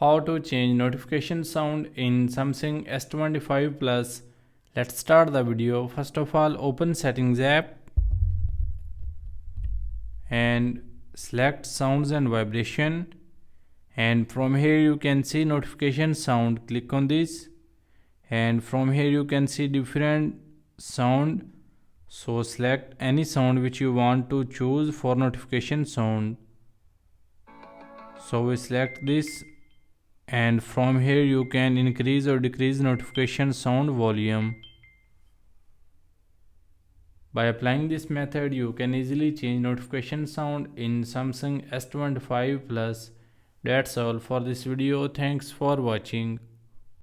How to change notification sound in Samsung S25 Plus. Let's start the video. First of all, open Settings app and select Sounds and Vibration, and from here you can see notification sound. Click on this, and from here you can see different sound. So select any sound which you want to choose for notification sound. So we select this, and from here you can increase or decrease notification sound volume. By applying this method, you can easily change notification sound in Samsung S25 Plus. That's all for this video. Thanks for watching.